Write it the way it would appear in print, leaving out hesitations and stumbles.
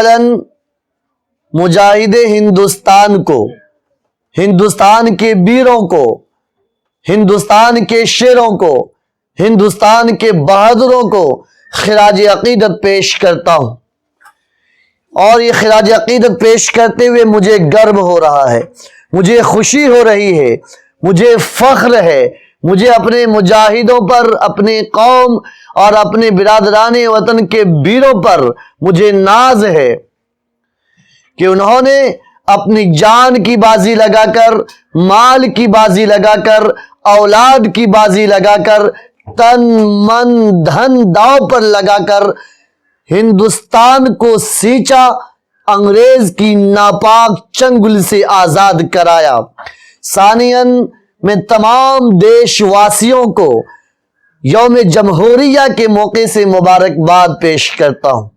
अव्वलन मुजाहिदे हिंदुस्तान को, हिंदुस्तान के वीरों को, हिंदुस्तान के शेरों को, हिंदुस्तान के बहादुरों को खिराज अकीदत पेश करता हूं। और ये खिराज अकीदत पेश करते हुए मुझे गर्व हो रहा है, मुझे खुशी हो रही है, मुझे फख्र है, मुझे अपने मुजाहिदों पर, अपने कौम और अपने बिरादराने वतन के वीरों पर मुझे नाज है कि उन्होंने अपनी जान की बाजी लगाकर, माल की बाजी लगाकर, औलाद की बाजी लगाकर, तन मन धन दांव पर लगाकर हिंदुस्तान को सींचा, अंग्रेज की नापाक चंगुल से आजाद कराया। सानियन, मैं तमाम देशवासियों को यौम जमहूरिया के मौके से मुबारकबाद पेश करता हूं।